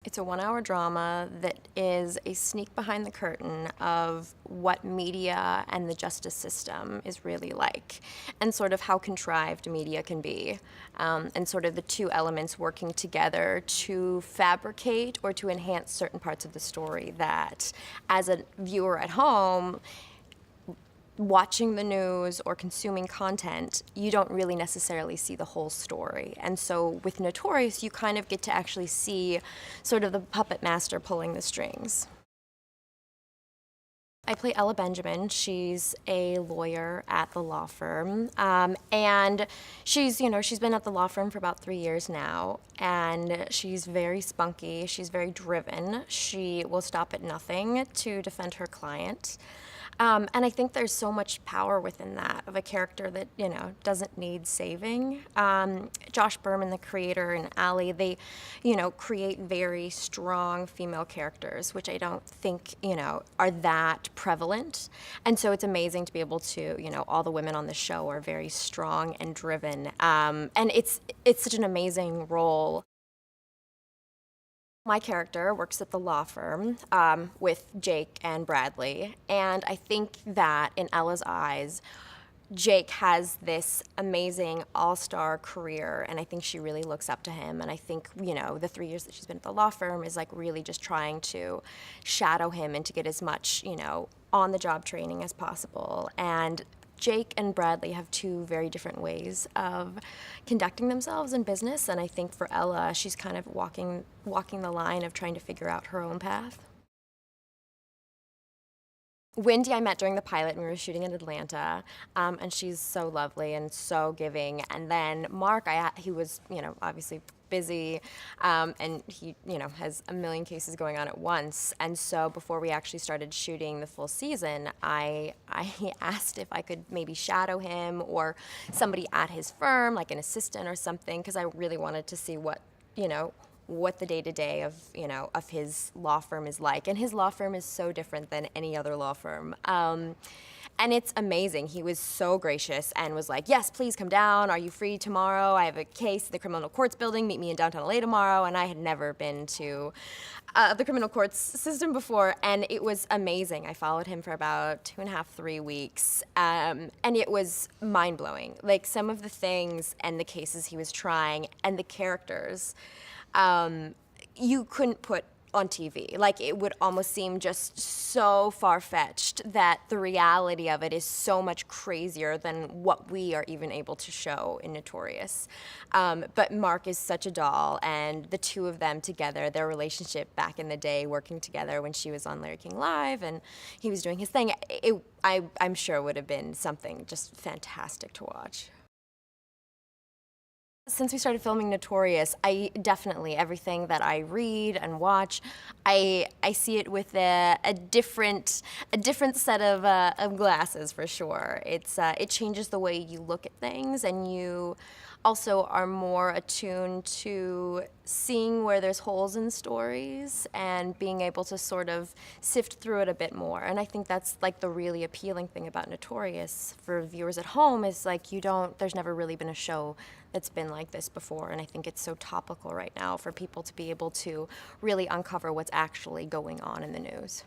It's a 1-hour drama that is a sneak behind the curtain of what media and the justice system is really like, and sort of how contrived media can be, and sort of the two elements working together to fabricate or to enhance certain parts of the story that, as a viewer at home, watching the news or consuming content, you don't really necessarily see the whole story. And so with Notorious, you kind of get to actually see sort of the puppet master pulling the strings. I play Ella Benjamin. She's a lawyer at the law firm. And she's been at the law firm for about 3 years now. And she's very spunky. She's very driven. She will stop at nothing to defend her client. And I think there's so much power within that of a character that, doesn't need saving. Josh Berman, the creator, and Allie, they, create very strong female characters, which I don't think, are that prevalent. And so it's amazing to be able to, all the women on the show are very strong and driven. And it's such an amazing role. My character works at the law firm with Jake and Bradley, and I think that in Ella's eyes, Jake has this amazing all-star career, and I think she really looks up to him. And I think, the 3 years that she's been at the law firm is like really just trying to shadow him and to get as much, on-the-job training as possible. And Jake and Bradley have two very different ways of conducting themselves in business, and I think for Ella, she's kind of walking the line of trying to figure out her own path. Wendy I met during the pilot, and we were shooting in Atlanta, and she's so lovely and so giving. And then Mark, he was, obviously busy, and he, has a million cases going on at once. And so before we actually started shooting the full season, I asked if I could maybe shadow him or somebody at his firm, like an assistant or something, because I really wanted to see what the day-to-day of his law firm is like. And his law firm is so different than any other law firm. And it's amazing. He was so gracious and was like, yes, please come down. Are you free tomorrow? I have a case in the criminal courts building. Meet me in downtown LA tomorrow. And I had never been to the criminal courts system before, and it was amazing. I followed him for about 2.5, 3 weeks, and it was mind-blowing. Like, some of the things and the cases he was trying and the characters, you couldn't put on TV. Like, it would almost seem just so far-fetched that the reality of it is so much crazier than what we are even able to show in Notorious. But Mark is such a doll, and the two of them together, their relationship back in the day, working together when she was on Larry King Live and he was doing his thing, I'm sure would have been something just fantastic to watch. Since we started filming Notorious, I definitely, everything that I read and watch, I see it with a different set of glasses, for sure. It changes the way you look at things, and you also are more attuned to seeing where there's holes in stories and being able to sort of sift through it a bit more. And I think that's like the really appealing thing about Notorious for viewers at home, is like there's never really been a show that's been like this before. And I think it's so topical right now for people to be able to really uncover what's actually going on in the news.